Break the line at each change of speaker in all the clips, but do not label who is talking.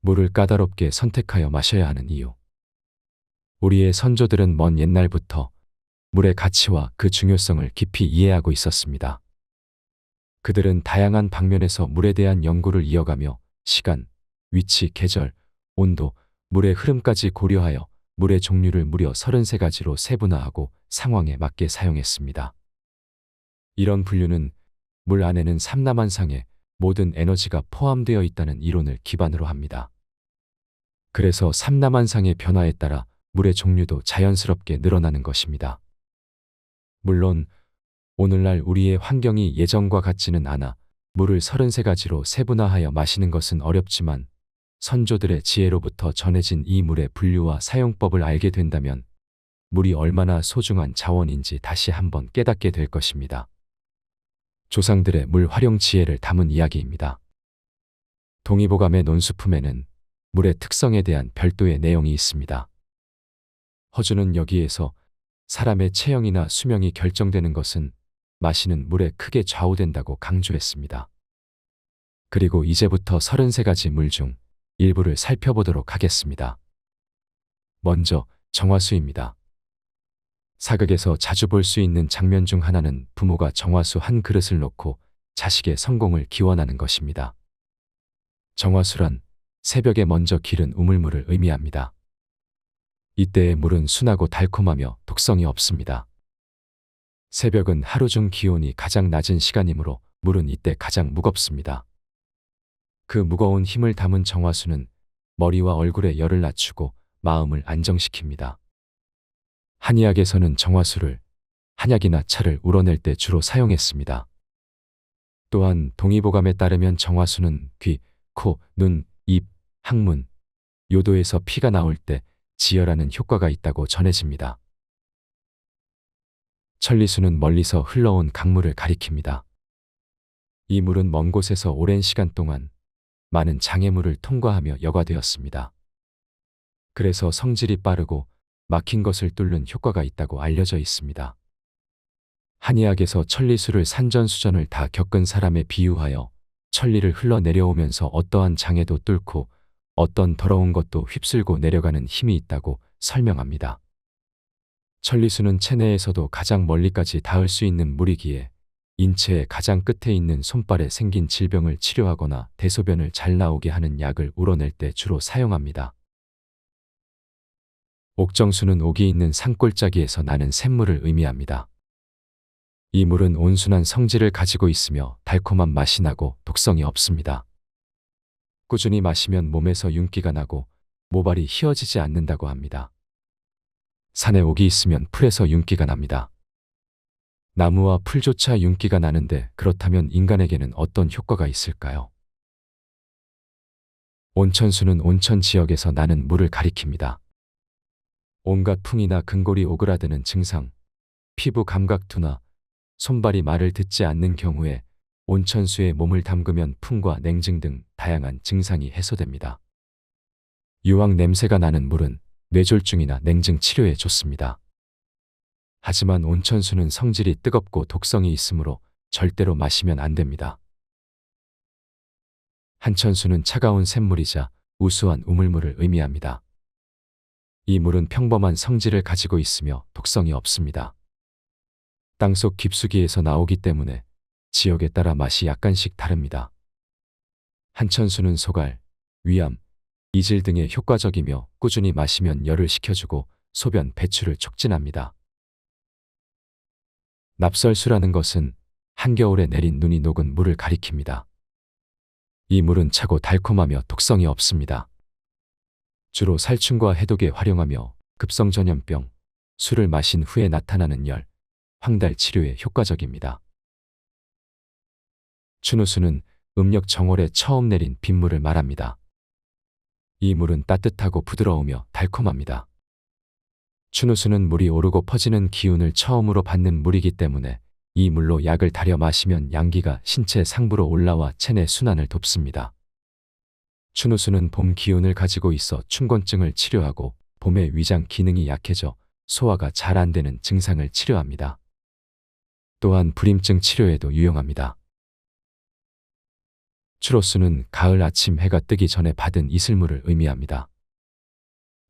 물을 까다롭게 선택하여 마셔야 하는 이유. 우리의 선조들은 먼 옛날부터 물의 가치와 그 중요성을 깊이 이해하고 있었습니다. 그들은 다양한 방면에서 물에 대한 연구를 이어가며 시간, 위치, 계절, 온도, 물의 흐름까지 고려하여 물의 종류를 무려 33가지로 세분화하고 상황에 맞게 사용했습니다. 이런 분류는 물 안에는 삼라만상의 모든 에너지가 포함되어 있다는 이론을 기반으로 합니다. 그래서 삼라만상의 변화에 따라 물의 종류도 자연스럽게 늘어나는 것입니다. 물론 오늘날 우리의 환경이 예전과 같지는 않아 물을 33가지로 세분화하여 마시는 것은 어렵지만 선조들의 지혜로부터 전해진 이 물의 분류와 사용법을 알게 된다면 물이 얼마나 소중한 자원인지 다시 한번 깨닫게 될 것입니다. 조상들의 물 활용 지혜를 담은 이야기입니다. 동의보감의 논수품에는 물의 특성에 대한 별도의 내용이 있습니다. 허준은 여기에서 사람의 체형이나 수명이 결정되는 것은 마시는 물에 크게 좌우된다고 강조했습니다. 그리고 이제부터 33가지 물 중 일부를 살펴보도록 하겠습니다. 먼저 정화수입니다. 사극에서 자주 볼 수 있는 장면 중 하나는 부모가 정화수 한 그릇을 놓고 자식의 성공을 기원하는 것입니다. 정화수란 새벽에 먼저 기른 우물물을 의미합니다. 이때의 물은 순하고 달콤하며 독성이 없습니다. 새벽은 하루 중 기온이 가장 낮은 시간이므로 물은 이때 가장 무겁습니다. 그 무거운 힘을 담은 정화수는 머리와 얼굴의 열을 낮추고 마음을 안정시킵니다. 한의학에서는 정화수를 한약이나 차를 우러낼 때 주로 사용했습니다. 또한 동의보감에 따르면 정화수는 귀, 코, 눈, 입, 항문, 요도에서 피가 나올 때 지혈하는 효과가 있다고 전해집니다. 천리수는 멀리서 흘러온 강물을 가리킵니다. 이 물은 먼 곳에서 오랜 시간 동안 많은 장애물을 통과하며 여과되었습니다. 그래서 성질이 빠르고 막힌 것을 뚫는 효과가 있다고 알려져 있습니다. 한의학에서 천리수를 산전수전을 다 겪은 사람에 비유하여 천리를 흘러내려오면서 어떠한 장애도 뚫고 어떤 더러운 것도 휩쓸고 내려가는 힘이 있다고 설명합니다. 천리수는 체내에서도 가장 멀리까지 닿을 수 있는 물이기에 인체의 가장 끝에 있는 손발에 생긴 질병을 치료하거나 대소변을 잘 나오게 하는 약을 우러낼 때 주로 사용합니다. 옥정수는 옥이 있는 산골짜기에서 나는 샘물을 의미합니다. 이 물은 온순한 성질을 가지고 있으며 달콤한 맛이 나고 독성이 없습니다. 꾸준히 마시면 몸에서 윤기가 나고 모발이 휘어지지 않는다고 합니다. 산에 옥이 있으면 풀에서 윤기가 납니다. 나무와 풀조차 윤기가 나는데 그렇다면 인간에게는 어떤 효과가 있을까요? 온천수는 온천 지역에서 나는 물을 가리킵니다. 온갖 풍이나 근골이 오그라드는 증상, 피부 감각 둔화, 손발이 말을 듣지 않는 경우에 온천수에 몸을 담그면 풍과 냉증 등 다양한 증상이 해소됩니다. 유황 냄새가 나는 물은 뇌졸중이나 냉증 치료에 좋습니다. 하지만 온천수는 성질이 뜨겁고 독성이 있으므로 절대로 마시면 안 됩니다. 한천수는 차가운 샘물이자 우수한 우물물을 의미합니다. 이 물은 평범한 성질을 가지고 있으며 독성이 없습니다. 땅속 깊숙이에서 나오기 때문에 지역에 따라 맛이 약간씩 다릅니다. 한천수는 소갈, 위암, 이질 등에 효과적이며 꾸준히 마시면 열을 식혀주고 소변 배출을 촉진합니다. 납설수라는 것은 한겨울에 내린 눈이 녹은 물을 가리킵니다. 이 물은 차고 달콤하며 독성이 없습니다. 주로 살충과 해독에 활용하며 급성전염병, 술을 마신 후에 나타나는 열, 황달 치료에 효과적입니다. 추누수는 음력 정월에 처음 내린 빗물을 말합니다. 이 물은 따뜻하고 부드러우며 달콤합니다. 추누수는 물이 오르고 퍼지는 기운을 처음으로 받는 물이기 때문에 이 물로 약을 달여 마시면 양기가 신체 상부로 올라와 체내 순환을 돕습니다. 추누수는 봄 기운을 가지고 있어 춘곤증을 치료하고 봄에 위장 기능이 약해져 소화가 잘 안 되는 증상을 치료합니다. 또한 불임증 치료에도 유용합니다. 추로스는 가을 아침 해가 뜨기 전에 받은 이슬물을 의미합니다.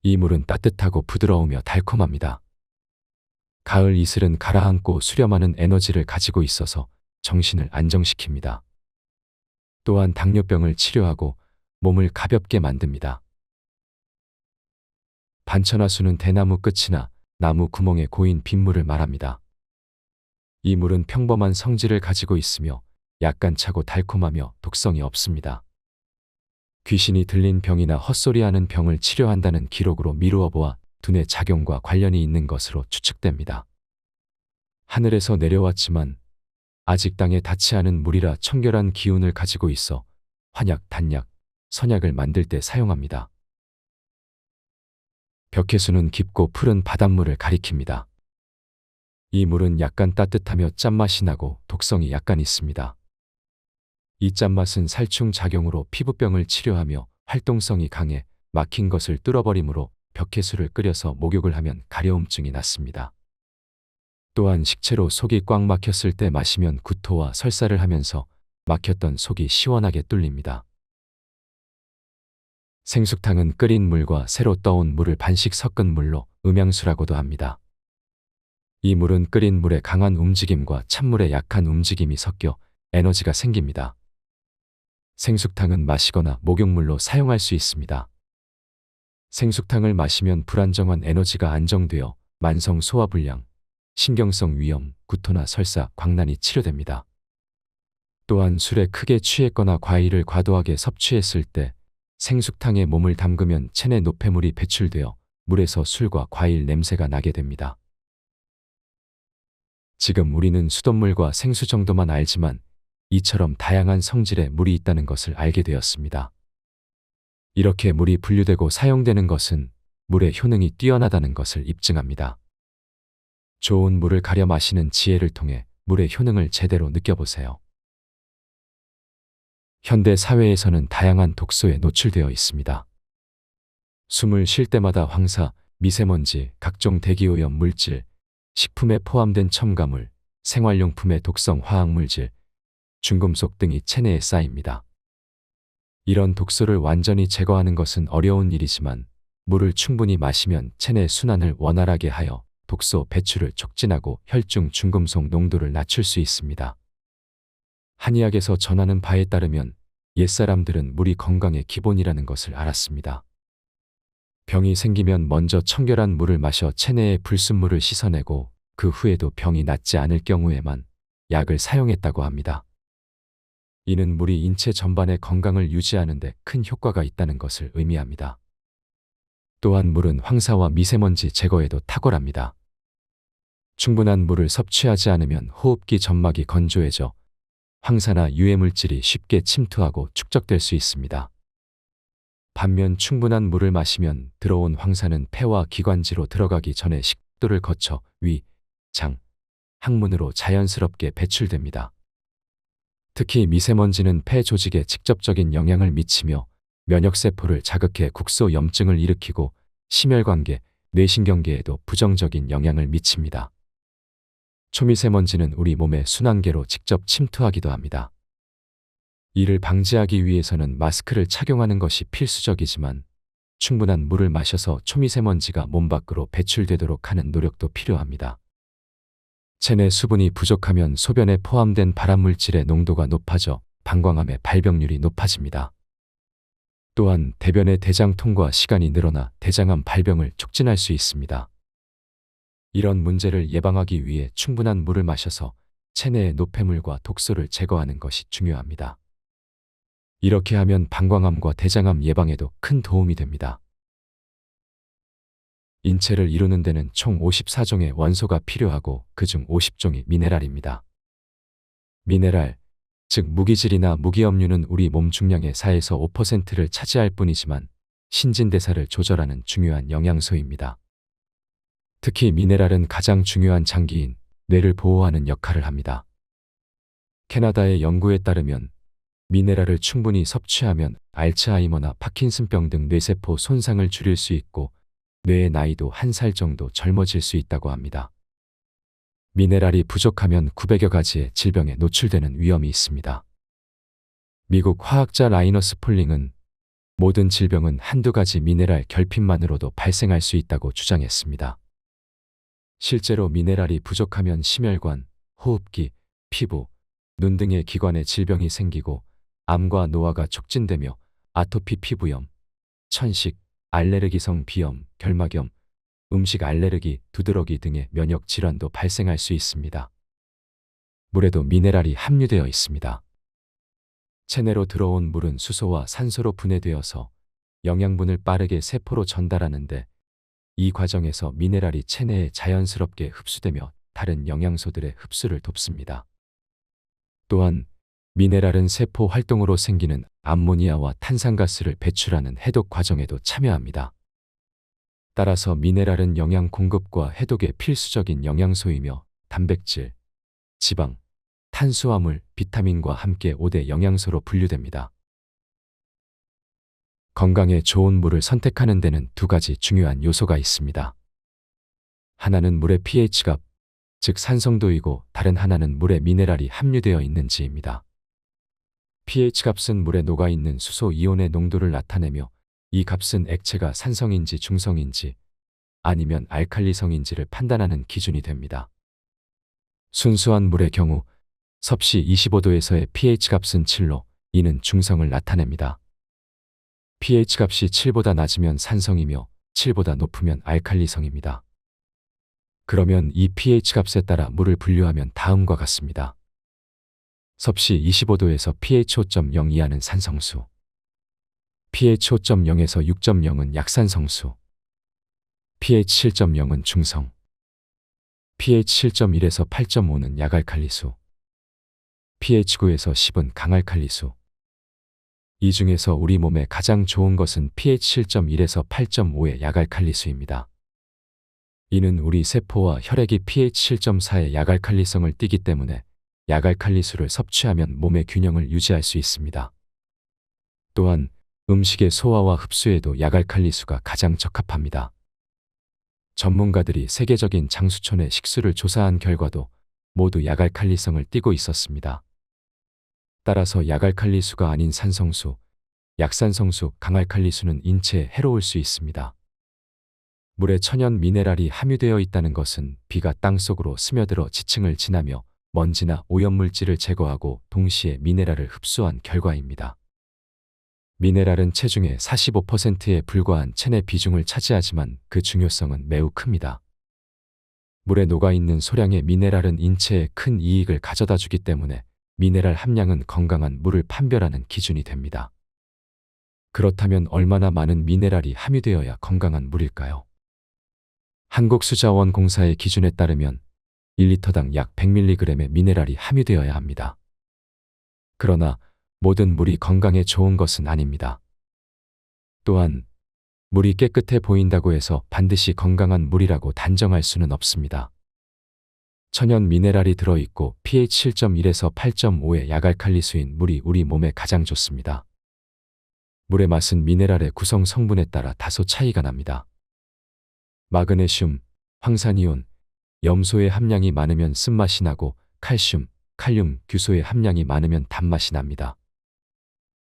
이 물은 따뜻하고 부드러우며 달콤합니다. 가을 이슬은 가라앉고 수렴하는 에너지를 가지고 있어서 정신을 안정시킵니다. 또한 당뇨병을 치료하고 몸을 가볍게 만듭니다. 반천하수는 대나무 끝이나 나무 구멍에 고인 빗물을 말합니다. 이 물은 평범한 성질을 가지고 있으며 약간 차고 달콤하며 독성이 없습니다. 귀신이 들린 병이나 헛소리하는 병을 치료한다는 기록으로 미루어 보아 두뇌 작용과 관련이 있는 것으로 추측됩니다. 하늘에서 내려왔지만 아직 땅에 닿지 않은 물이라 청결한 기운을 가지고 있어 환약, 단약, 선약을 만들 때 사용합니다. 벽해수는 깊고 푸른 바닷물을 가리킵니다. 이 물은 약간 따뜻하며 짠맛이 나고 독성이 약간 있습니다. 이 짠맛은 살충 작용으로 피부병을 치료하며 활동성이 강해 막힌 것을 뚫어버리므로 벽해수를 끓여서 목욕을 하면 가려움증이 낫습니다. 또한 식채로 속이 꽉 막혔을 때 마시면 구토와 설사를 하면서 막혔던 속이 시원하게 뚫립니다. 생숙탕은 끓인 물과 새로 떠온 물을 반씩 섞은 물로 음양수라고도 합니다. 이 물은 끓인 물의 강한 움직임과 찬물의 약한 움직임이 섞여 에너지가 생깁니다. 생숙탕은 마시거나 목욕물로 사용할 수 있습니다. 생숙탕을 마시면 불안정한 에너지가 안정되어 만성 소화불량, 신경성 위염, 구토나 설사, 광난이 치료됩니다. 또한 술에 크게 취했거나 과일을 과도하게 섭취했을 때 생숙탕에 몸을 담그면 체내 노폐물이 배출되어 물에서 술과 과일 냄새가 나게 됩니다. 지금 우리는 수돗물과 생수 정도만 알지만 이처럼 다양한 성질의 물이 있다는 것을 알게 되었습니다. 이렇게 물이 분류되고 사용되는 것은 물의 효능이 뛰어나다는 것을 입증합니다. 좋은 물을 가려 마시는 지혜를 통해 물의 효능을 제대로 느껴보세요. 현대 사회에서는 다양한 독소에 노출되어 있습니다. 숨을 쉴 때마다 황사, 미세먼지, 각종 대기오염 물질, 식품에 포함된 첨가물, 생활용품의 독성 화학물질, 중금속 등이 체내에 쌓입니다. 이런 독소를 완전히 제거하는 것은 어려운 일이지만 물을 충분히 마시면 체내 순환을 원활하게 하여 독소 배출을 촉진하고 혈중 중금속 농도를 낮출 수 있습니다. 한의학에서 전하는 바에 따르면 옛사람들은 물이 건강의 기본이라는 것을 알았습니다. 병이 생기면 먼저 청결한 물을 마셔 체내의 불순물을 씻어내고 그 후에도 병이 낫지 않을 경우에만 약을 사용했다고 합니다. 이는 물이 인체 전반의 건강을 유지하는 데 큰 효과가 있다는 것을 의미합니다. 또한 물은 황사와 미세먼지 제거에도 탁월합니다. 충분한 물을 섭취하지 않으면 호흡기 점막이 건조해져 황사나 유해물질이 쉽게 침투하고 축적될 수 있습니다. 반면 충분한 물을 마시면 들어온 황사는 폐와 기관지로 들어가기 전에 식도를 거쳐 위, 장, 항문으로 자연스럽게 배출됩니다. 특히 미세먼지는 폐 조직에 직접적인 영향을 미치며 면역세포를 자극해 국소염증을 일으키고 심혈관계, 뇌신경계에도 부정적인 영향을 미칩니다. 초미세먼지는 우리 몸의 순환계로 직접 침투하기도 합니다. 이를 방지하기 위해서는 마스크를 착용하는 것이 필수적이지만 충분한 물을 마셔서 초미세먼지가 몸 밖으로 배출되도록 하는 노력도 필요합니다. 체내 수분이 부족하면 소변에 포함된 발암물질의 농도가 높아져 방광암의 발병률이 높아집니다. 또한 대변의 대장통과 시간이 늘어나 대장암 발병을 촉진할 수 있습니다. 이런 문제를 예방하기 위해 충분한 물을 마셔서 체내의 노폐물과 독소를 제거하는 것이 중요합니다. 이렇게 하면 방광암과 대장암 예방에도 큰 도움이 됩니다. 인체를 이루는 데는 총 54종의 원소가 필요하고 그중 50종이 미네랄입니다. 미네랄, 즉 무기질이나 무기염류는 우리 몸 중량의 4에서 5%를 차지할 뿐이지만 신진대사를 조절하는 중요한 영양소입니다. 특히 미네랄은 가장 중요한 장기인 뇌를 보호하는 역할을 합니다. 캐나다의 연구에 따르면 미네랄을 충분히 섭취하면 알츠하이머나 파킨슨병 등 뇌세포 손상을 줄일 수 있고 뇌의 나이도 1살 정도 젊어질 수 있다고 합니다. 미네랄이 부족하면 900여 가지의 질병에 노출되는 위험이 있습니다. 미국 화학자 라이너스 폴링은 모든 질병은 한두 가지 미네랄 결핍만으로도 발생할 수 있다고 주장했습니다. 실제로 미네랄이 부족하면 심혈관, 호흡기, 피부, 눈 등의 기관에 질병이 생기고 암과 노화가 촉진되며 아토피 피부염, 천식, 알레르기성 비염, 결막염, 음식 알레르기, 두드러기 등의 면역 질환도 발생할 수 있습니다. 물에도 미네랄이 함유되어 있습니다. 체내로 들어온 물은 수소와 산소로 분해되어서 영양분을 빠르게 세포로 전달하는데 이 과정에서 미네랄이 체내에 자연스럽게 흡수되며 다른 영양소들의 흡수를 돕습니다. 또한 미네랄은 세포 활동으로 생기는 암모니아와 탄산가스를 배출하는 해독 과정에도 참여합니다. 따라서 미네랄은 영양 공급과 해독에 필수적인 영양소이며 단백질, 지방, 탄수화물, 비타민과 함께 5대 영양소로 분류됩니다. 건강에 좋은 물을 선택하는 데는 두 가지 중요한 요소가 있습니다. 하나는 물의 pH값, 즉 산성도이고 다른 하나는 물에 미네랄이 함유되어 있는지입니다. pH값은 물에 녹아있는 수소 이온의 농도를 나타내며 이 값은 액체가 산성인지 중성인지 아니면 알칼리성인지를 판단하는 기준이 됩니다. 순수한 물의 경우 섭씨 25도에서의 pH값은 7로 이는 중성을 나타냅니다. pH값이 7보다 낮으면 산성이며 7보다 높으면 알칼리성입니다. 그러면 이 pH값에 따라 물을 분류하면 다음과 같습니다. 섭씨 25도에서 pH 5.0 이하는 산성수, pH 5.0에서 6.0은 약산성수, pH 7.0은 중성, pH 7.1에서 8.5는 약알칼리수, pH 9에서 10은 강알칼리수. 이 중에서 우리 몸에 가장 좋은 것은 pH 7.1에서 8.5의 약알칼리수입니다. 이는 우리 세포와 혈액이 pH 7.4의 약알칼리성을 띠기 때문에 약알칼리수를 섭취하면 몸의 균형을 유지할 수 있습니다. 또한 음식의 소화와 흡수에도 약알칼리수가 가장 적합합니다. 전문가들이 세계적인 장수촌의 식수를 조사한 결과도 모두 약알칼리성을 띠고 있었습니다. 따라서 약알칼리수가 아닌 산성수, 약산성수, 강알칼리수는 인체에 해로울 수 있습니다. 물에 천연 미네랄이 함유되어 있다는 것은 비가 땅속으로 스며들어 지층을 지나며 먼지나 오염물질을 제거하고 동시에 미네랄을 흡수한 결과입니다. 미네랄은 체중의 45%에 불과한 체내 비중을 차지하지만 그 중요성은 매우 큽니다. 물에 녹아있는 소량의 미네랄은 인체에 큰 이익을 가져다 주기 때문에 미네랄 함량은 건강한 물을 판별하는 기준이 됩니다. 그렇다면 얼마나 많은 미네랄이 함유되어야 건강한 물일까요? 한국수자원공사의 기준에 따르면 1리터당 약 100mg의 미네랄이 함유되어야 합니다. 그러나 모든 물이 건강에 좋은 것은 아닙니다. 또한 물이 깨끗해 보인다고 해서 반드시 건강한 물이라고 단정할 수는 없습니다. 천연 미네랄이 들어있고 pH 7.1에서 8.5의 약알칼리수인 물이 우리 몸에 가장 좋습니다. 물의 맛은 미네랄의 구성 성분에 따라 다소 차이가 납니다. 마그네슘, 황산이온, 염소의 함량이 많으면 쓴맛이 나고 칼슘, 칼륨, 규소의 함량이 많으면 단맛이 납니다.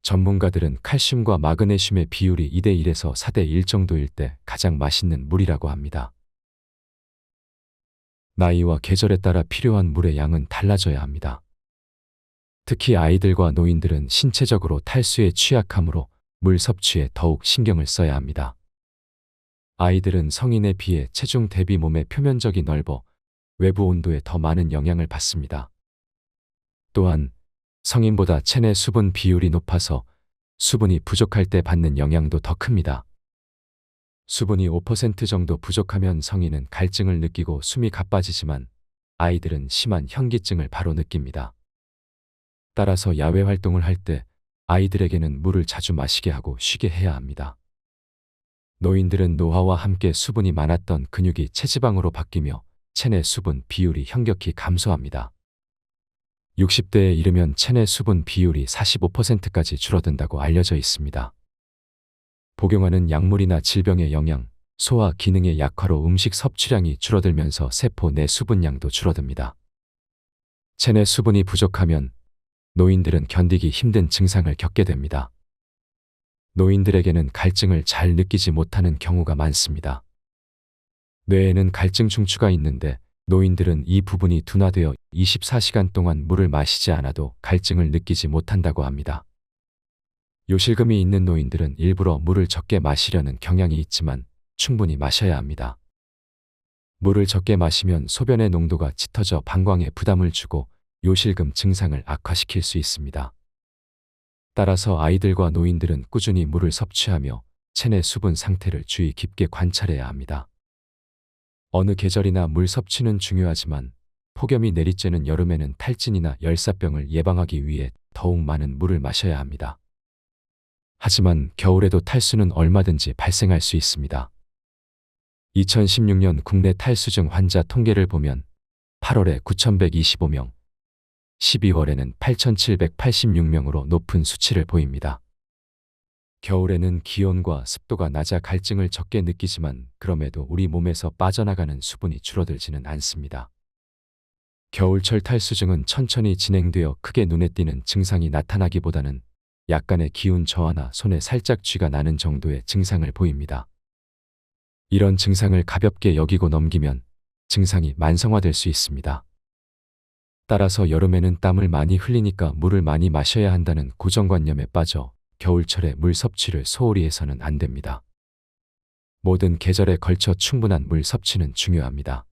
전문가들은 칼슘과 마그네슘의 비율이 2대1에서 4대1 정도일 때 가장 맛있는 물이라고 합니다. 나이와 계절에 따라 필요한 물의 양은 달라져야 합니다. 특히 아이들과 노인들은 신체적으로 탈수에 취약하므로 물 섭취에 더욱 신경을 써야 합니다. 아이들은 성인에 비해 체중 대비 몸의 표면적이 넓어 외부 온도에 더 많은 영향을 받습니다. 또한 성인보다 체내 수분 비율이 높아서 수분이 부족할 때 받는 영향도 더 큽니다. 수분이 5% 정도 부족하면 성인은 갈증을 느끼고 숨이 가빠지지만 아이들은 심한 현기증을 바로 느낍니다. 따라서 야외 활동을 할 때 아이들에게는 물을 자주 마시게 하고 쉬게 해야 합니다. 노인들은 노화와 함께 수분이 많았던 근육이 체지방으로 바뀌며 체내 수분 비율이 현격히 감소합니다. 60대에 이르면 체내 수분 비율이 45%까지 줄어든다고 알려져 있습니다. 복용하는 약물이나 질병의 영향, 소화 기능의 약화로 음식 섭취량이 줄어들면서 세포 내 수분량도 줄어듭니다. 체내 수분이 부족하면 노인들은 견디기 힘든 증상을 겪게 됩니다. 노인들에게는 갈증을 잘 느끼지 못하는 경우가 많습니다. 뇌에는 갈증 중추가 있는데 노인들은 이 부분이 둔화되어 24시간 동안 물을 마시지 않아도 갈증을 느끼지 못한다고 합니다. 요실금이 있는 노인들은 일부러 물을 적게 마시려는 경향이 있지만 충분히 마셔야 합니다. 물을 적게 마시면 소변의 농도가 짙어져 방광에 부담을 주고 요실금 증상을 악화시킬 수 있습니다. 따라서 아이들과 노인들은 꾸준히 물을 섭취하며 체내 수분 상태를 주의 깊게 관찰해야 합니다. 어느 계절이나 물 섭취는 중요하지만 폭염이 내리쬐는 여름에는 탈진이나 열사병을 예방하기 위해 더욱 많은 물을 마셔야 합니다. 하지만 겨울에도 탈수는 얼마든지 발생할 수 있습니다. 2016년 국내 탈수증 환자 통계를 보면 8월에 9,125명, 12월에는 8,786명으로 높은 수치를 보입니다. 겨울에는 기온과 습도가 낮아 갈증을 적게 느끼지만 그럼에도 우리 몸에서 빠져나가는 수분이 줄어들지는 않습니다. 겨울철 탈수증은 천천히 진행되어 크게 눈에 띄는 증상이 나타나기보다는 약간의 기운 저하나 손에 살짝 쥐가 나는 정도의 증상을 보입니다. 이런 증상을 가볍게 여기고 넘기면 증상이 만성화될 수 있습니다. 따라서 여름에는 땀을 많이 흘리니까 물을 많이 마셔야 한다는 고정관념에 빠져 겨울철에 물 섭취를 소홀히 해서는 안 됩니다. 모든 계절에 걸쳐 충분한 물 섭취는 중요합니다.